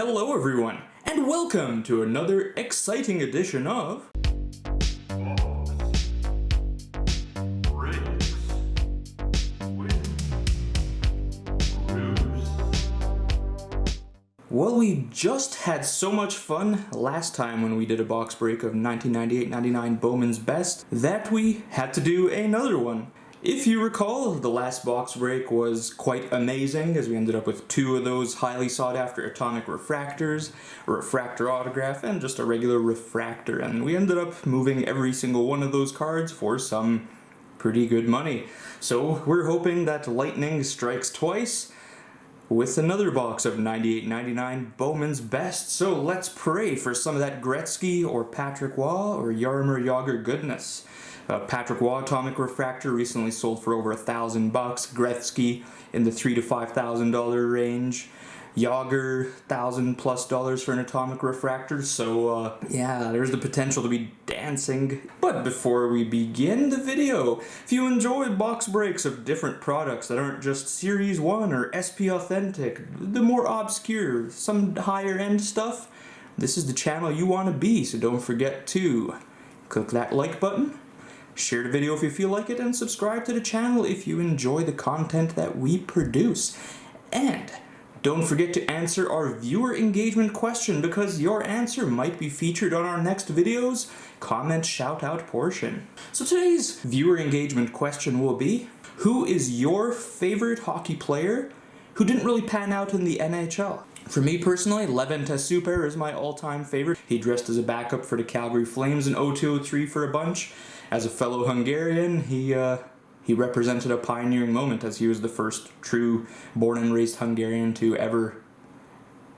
Hello everyone, and welcome to another exciting edition of Well, we just had so much fun last time when we did a box break of 1998-99 Bowman's Best that we had to do another one. If you recall, the last box break was quite amazing as we ended up with two of those highly sought after Atomic Refractors, a Refractor autograph, and just a regular Refractor, and we ended up moving every single one of those cards for some pretty good money. So we're hoping that lightning strikes twice with another box of 98-99 Bowman's Best. So let's pray for some of that Gretzky or Patrick Waugh or Jaromir Jagr goodness. Patrick Waugh Atomic Refractor recently sold for over $1,000. Gretzky in the $3,000 to $5,000 range. Jagr $1,000+ for an Atomic Refractor. So yeah, there's the potential to be dancing. But before we begin the video, if you enjoy box breaks of different products that aren't just Series 1 or SP Authentic, the more obscure, some higher end stuff, this is the channel you want to be. So don't forget to click that like button, share the video if you feel like it, and subscribe to the channel if you enjoy the content that we produce. And don't forget to answer our viewer engagement question, because your answer might be featured on our next video's comment shout out portion. So today's viewer engagement question will be, who is your favorite hockey player who didn't really pan out in the NHL? For me personally, Levent Super is my all-time favorite. He dressed as a backup for the Calgary Flames in 02-03 for a bunch. As a fellow Hungarian, he represented a pioneering moment, as he was the first true born and raised Hungarian to ever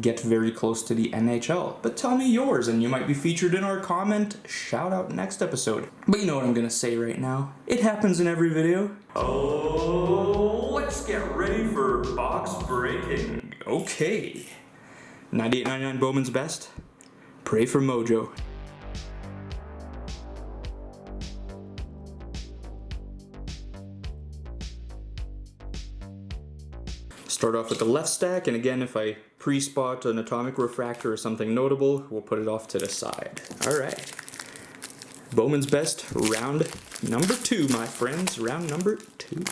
get very close to the NHL. But tell me yours, and you might be featured in our comment shout out next episode. But you know what I'm gonna say right now. It happens in every video. Oh, let's get ready for box breaking. Okay. 98-99 Bowman's Best. Pray for Mojo. Start off with the left stack, and again, if I pre-spot an Atomic Refractor or something notable, we'll put it off to the side. Alright. Bowman's Best, round number 2, my friends. Round number 2.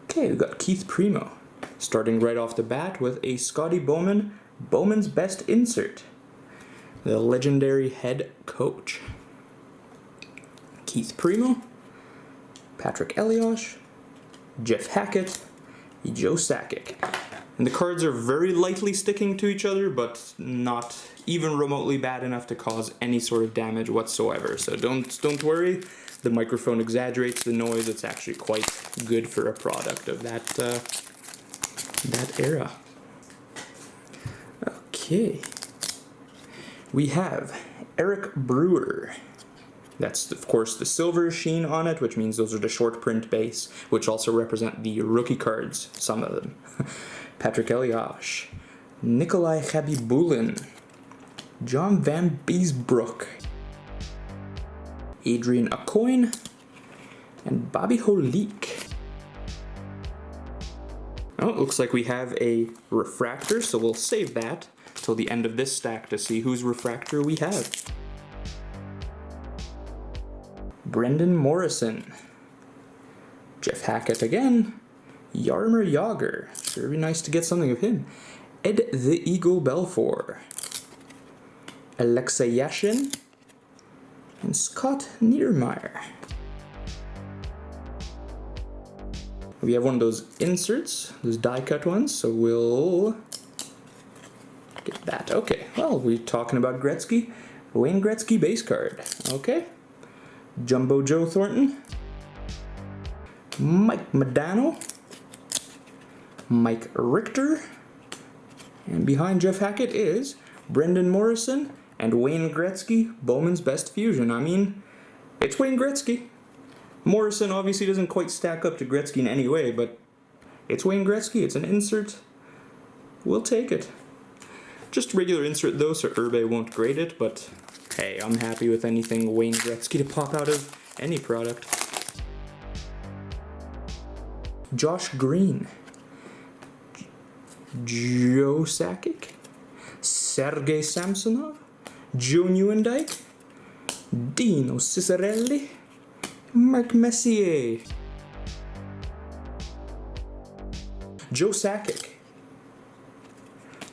Okay, we've got Keith Primo. Starting right off the bat with a Scotty Bowman Bowman's Best insert. The legendary head coach. Keith Primo, Patrick Elias, Jeff Hackett, Joe Sakic. And the cards are very lightly sticking to each other, but not even remotely bad enough to cause any sort of damage whatsoever. So don't worry, the microphone exaggerates the noise. It's actually quite good for a product of that era. Okay. We have Eric Brewer. That's, of course, the silver sheen on it, which means those are the short print base, which also represent the rookie cards, some of them. Patrick Elias, Nikolai Khabibulin, John Van Beesbrook, Adrian Aucoin, and Bobby Holik. Oh, it looks like we have a Refractor, so we'll save that till the end of this stack to see whose Refractor we have. Brendan Morrison, Jeff Hackett again, Jaromir Jagr, very nice to get something of him, Ed the Eagle Belfour, Alexei Yashin, and Scott Niedermayer. We have one of those inserts, those die cut ones, so we'll get that. Okay, well, we're talking about Gretzky, Wayne Gretzky base card, okay. Jumbo Joe Thornton, Mike Modano, Mike Richter, and behind Jeff Hackett is Brendan Morrison and Wayne Gretzky Bowman's Best Fusion. I mean, it's Wayne Gretzky. Morrison obviously doesn't quite stack up to Gretzky in any way, but it's Wayne Gretzky. It's an insert. We'll take it. Just regular insert though, so Herbe won't grade it, but hey, I'm happy with anything Wayne Gretzky to pop out of any product. Josh Green, Joe Sakic, Sergei Samsonov, Joe Nieuwendyk, Dino Ciccarelli, Mark Messier. Joe Sakic.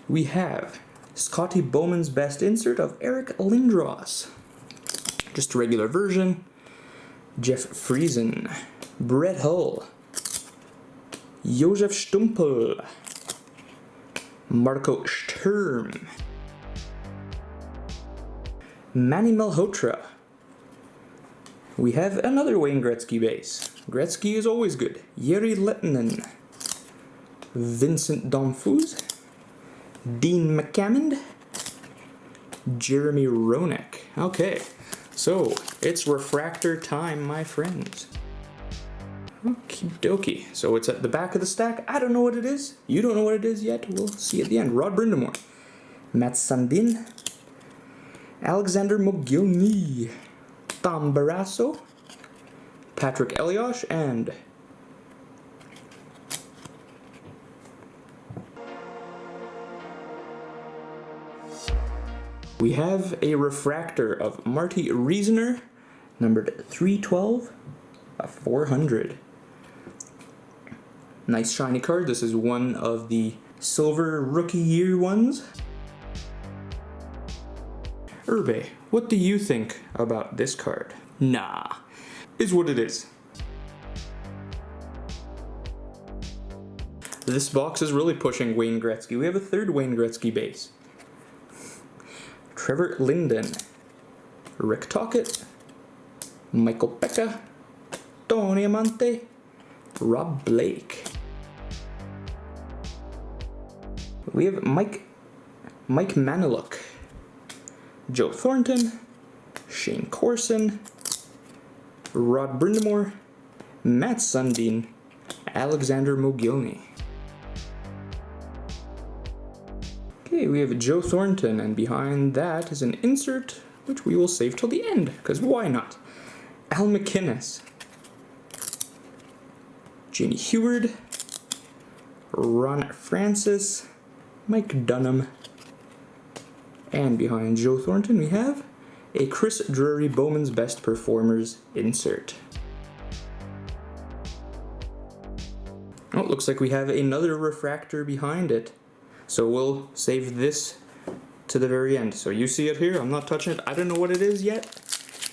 We have Scotty Bowman's best insert of Eric Lindros. Just a regular version. Jeff Friesen, Brett Hull, Josef Stumpel, Marco Sturm, Manny Malhotra. We have another Wayne Gretzky base. Gretzky is always good. Jere Lehtinen, Vincent Domfus, Dean McCammond, Jeremy Roenick. Okay, so it's refractor time, my friends. Okie dokie. So it's at the back of the stack. I don't know what it is. You don't know what it is yet. We'll see at the end. Rod Brindamore, Matt Sundin, Alexander Mogilny, Tom Barrasso, Patrick Elias, and we have a refractor of Marty Riesener, numbered 312 of 400. Nice shiny card. This is one of the silver rookie year ones. Urbe, what do you think about this card? Nah, is what it is. This box is really pushing Wayne Gretzky. We have a third Wayne Gretzky base. Trevor Linden, Rick Tocchet, Michael Pekka, Tony Amante, Rob Blake. We have Mike Maniluk, Joe Thornton, Shane Corson, Rod Brindamore, Matt Sundin, Alexander Mogilny. Okay, we have Joe Thornton, and behind that is an insert, which we will save till the end, because why not? Al McInnes, Jamie Heward, Ron Francis, Mike Dunham, and behind Joe Thornton we have a Chris Drury Bowman's Best Performers insert. Oh, it looks like we have another refractor behind it. So we'll save this to the very end. So you see it here, I'm not touching it. I don't know what it is yet.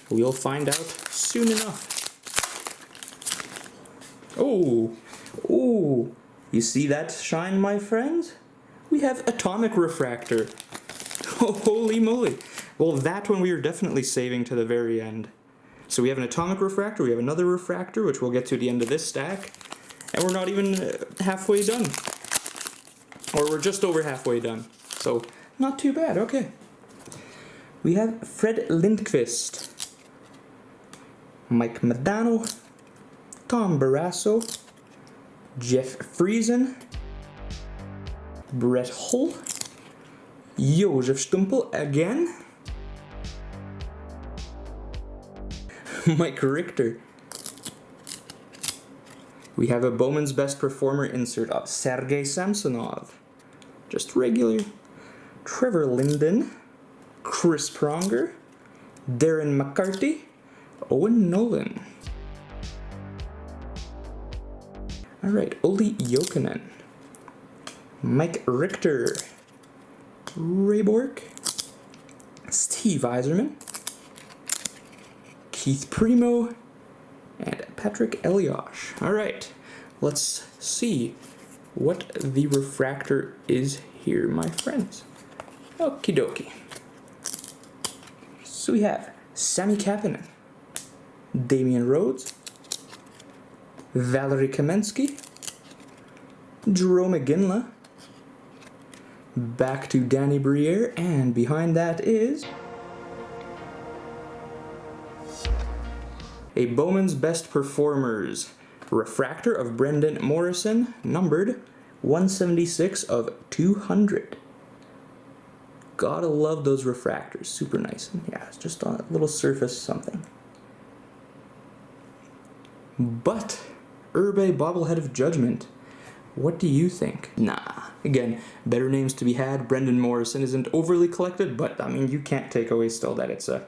We'll find out soon enough. Oh, you see that shine, my friends? We have Atomic Refractor. Oh, holy moly. Well, that one we are definitely saving to the very end. So we have an Atomic Refractor, we have another Refractor, which we'll get to at the end of this stack. And we're not even halfway done. Or we're just over halfway done. So, not too bad, okay. We have Fred Lindqvist, Mike Modano, Tom Barrasso, Jeff Friesen, Brett Hull, Josef Stumpel again, Mike Richter. We have a Bowman's Best Performer insert of Sergei Samsonov, just regular, Trevor Linden, Chris Pronger, Darren McCarthy, Owen Nolan. Alright, Olli Jokinen, Mike Richter, Ray Bourque, Steve Yzerman, Keith Primo, and Patrick Elias. Alright, let's see what the refractor is here, my friends. Okie dokie. So we have Sami Kapanen, Damian Rhodes, Valerie Kamensky, Jerome Iginla, back to Danny Briere, and behind that is a Bowman's Best Performers refractor of Brendan Morrison, numbered 176 of 200. Gotta love those refractors, super nice. Yeah, it's just on a little surface something. But Urbe Bobblehead of Judgment, What do you think? Nah. Again, better names to be had. Brendan Morrison isn't overly collected, but I mean, you can't take away still that it's a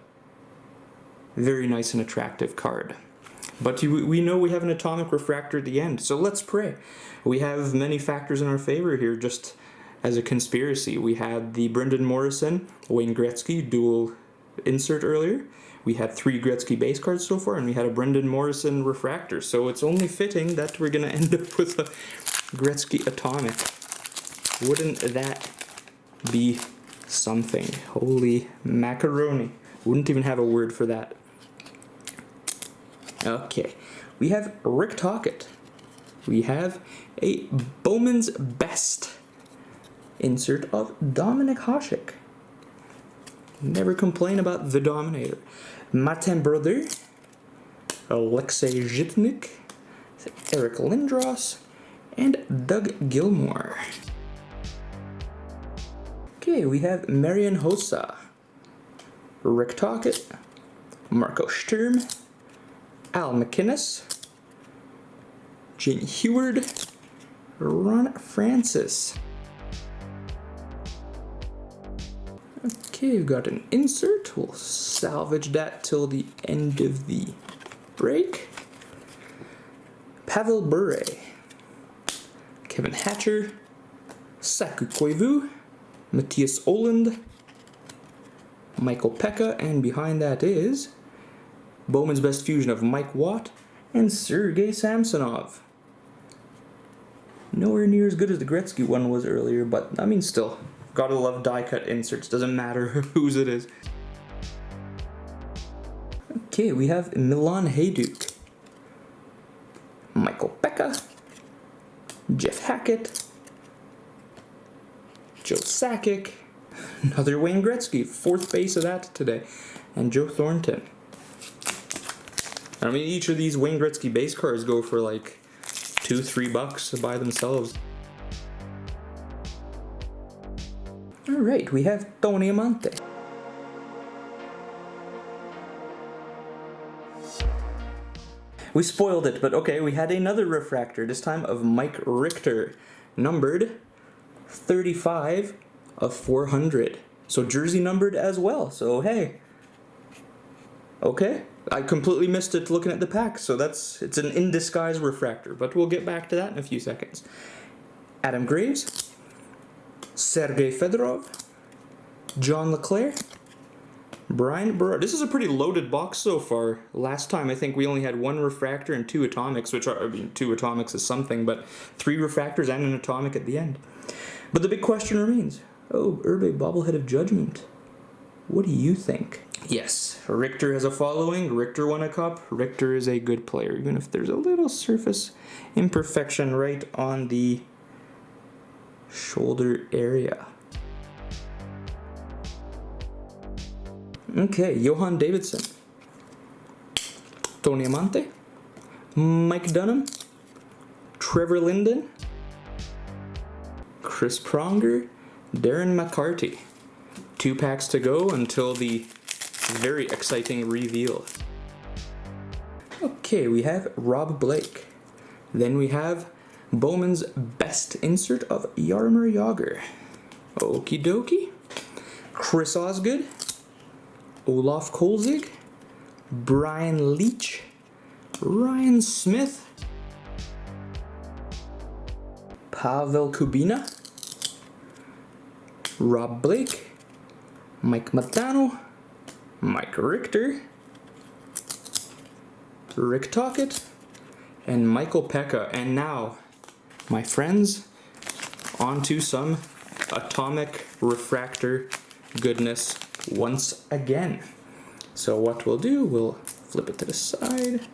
very nice and attractive card. But we know we have an Atomic Refractor at the end, so let's pray. We have many factors in our favor here, just as a conspiracy. We had the Brendan Morrison, Wayne Gretzky dual insert earlier. We had 3 Gretzky base cards so far, and we had a Brendan Morrison Refractor, so it's only fitting that we're going to end up with a Gretzky Atomic. Wouldn't that be something? Holy macaroni. Wouldn't even have a word for that. Okay, we have Rick Tocchet. We have a Bowman's Best insert of Dominik Hasek. Never complain about the Dominator. Martin Brodeur, Alexei Zhitnik, Eric Lindros, and Doug Gilmour. Okay, we have Marian Hossa, Rick Tocchet, Marco Sturm, Al McInnes, Gene Heward, Ron Francis. Okay, we've got an insert. We'll salvage that till the end of the break. Pavel Bure, Kevin Hatcher, Saku Koivu, Matthias Oland, Michael Pekka, and behind that is Bowman's Best fusion of Mike Watt and Sergei Samsonov. Nowhere near as good as the Gretzky one was earlier, but I mean still. Gotta love die-cut inserts, doesn't matter whose it is. Okay, we have Milan Hajduk, Michael Pekka, Jeff Hackett, Joe Sakic, another Wayne Gretzky, 4th base of that today, and Joe Thornton. I mean, each of these Wayne Gretzky base cards go for like $2-3 by themselves. Alright, we have Tony Amante. We spoiled it, but okay, we had another refractor, this time of Mike Richter, numbered 35 of 400. So jersey numbered as well, so hey. Okay, I completely missed it looking at the pack, so it's an in disguise refractor, but we'll get back to that in a few seconds. Adam Graves, Sergei Fedorov, John LeClaire, Brian Burrow. This is a pretty loaded box so far. Last time I think we only had 1 refractor and 2 atomics, which are, I mean, 2 atomics is something, but 3 refractors and an atomic at the end. But the big question remains, Urbe bobblehead of judgment. What do you think? Yes, Richter has a following, Richter won a cup, Richter is a good player, even if there's a little surface imperfection right on the shoulder area. Okay, Johan Davidson, Tony Amante, Mike Dunham, Trevor Linden, Chris Pronger, Darren McCarty. 2 packs to go until the very exciting reveal. Okay, we have Rob Blake. Then we have Bowman's Best insert of Jaromir Jagr. Okie dokie. Chris Osgood, Olaf Kolzig, Brian Leach, Ryan Smith, Pavel Kubina, Rob Blake, Mike Matano, Mike Richter, Rick Tocchet, and Michael Pekka. And now, my friends, on to some Atomic Refractor goodness once again. So what we'll do, we'll flip it to the side,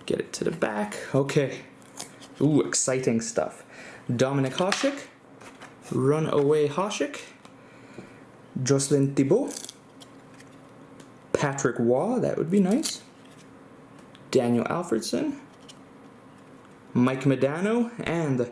get it to the back. Okay. Ooh, exciting stuff. Dominik Hasek, Runaway Hasek, Jocelyn Thibault, Patrick Waugh, that would be nice, Daniel Alfredson, Mike Modano, and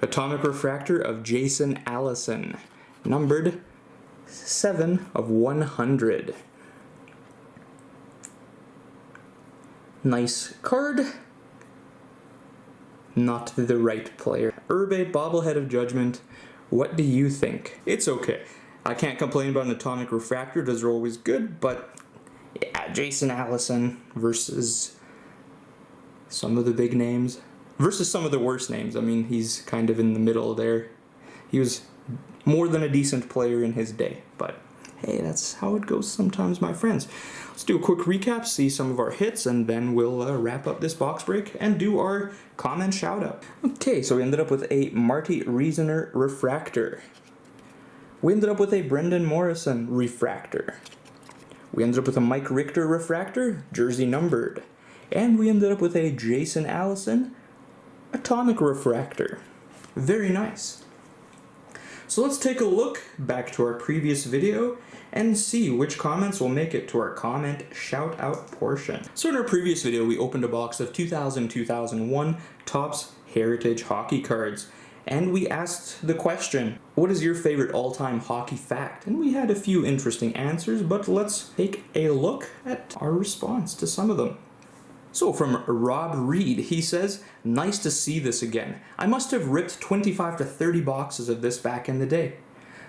Atomic Refractor of Jason Allison. numbered 7 of 100. Nice card. Not the right player. Herbe, bobblehead of judgment. What do you think? It's okay. I can't complain about an Atomic Refractor. Those are always good, but yeah, Jason Allison versus some of the big names. Versus some of the worst names. I mean, he's kind of in the middle there. He was more than a decent player in his day, but hey, that's how it goes sometimes, my friends. Let's do a quick recap, see some of our hits, and then we'll wrap up this box break and do our comment shout out. Okay, so we ended up with a Marty Riesener Refractor. We ended up with a Brendan Morrison Refractor. We ended up with a Mike Richter Refractor, jersey numbered. And we ended up with a Jason Allison Atomic Refractor. Very nice. So let's take a look back to our previous video and see which comments will make it to our comment shout out portion. So in our previous video we opened a box of 2000-2001 Topps Heritage hockey cards, and we asked the question, what is your favorite all-time hockey fact? And we had a few interesting answers, but let's take a look at our response to some of them. So from Rob Reed, he says, nice to see this again. I must have ripped 25 to 30 boxes of this back in the day.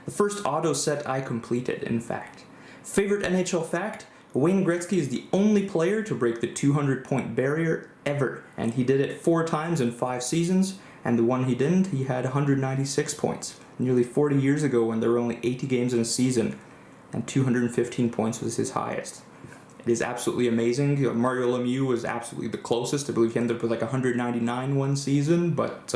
The first auto set I completed, in fact. Favorite NHL fact? Wayne Gretzky is the only player to break the 200-point barrier ever, and he did it 4 times in 5 seasons, and the one he didn't, he had 196 points. Nearly 40 years ago when there were only 80 games in a season, and 215 points was his highest. It is absolutely amazing. Mario Lemieux was absolutely the closest. I believe he ended up with like 199 one season, but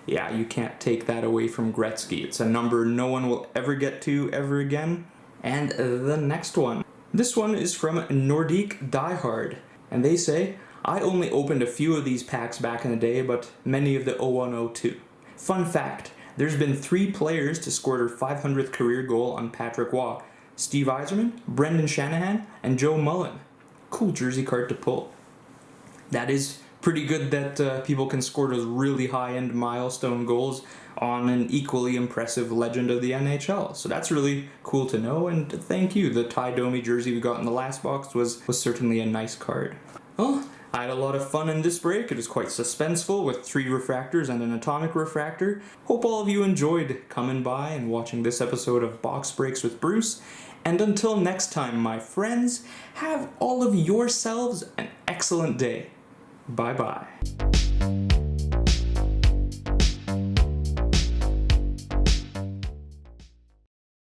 yeah, you can't take that away from Gretzky. It's a number no one will ever get to ever again. And the next one. This one is from Nordique Diehard, and they say, I only opened a few of these packs back in the day, but many of the 0102. Fun fact, there's been 3 players to score their 500th career goal on Patrick Waugh. Steve Yzerman, Brendan Shanahan, and Joe Mullen. Cool jersey card to pull. That is pretty good that people can score those really high-end milestone goals on an equally impressive legend of the NHL. So that's really cool to know, and thank you. The Ty Domi jersey we got in the last box was certainly a nice card. Well, I had a lot of fun in this break. It was quite suspenseful with 3 refractors and an Atomic Refractor. Hope all of you enjoyed coming by and watching this episode of Box Breaks with Bruce. And until next time, my friends, have all of yourselves an excellent day. Bye-bye.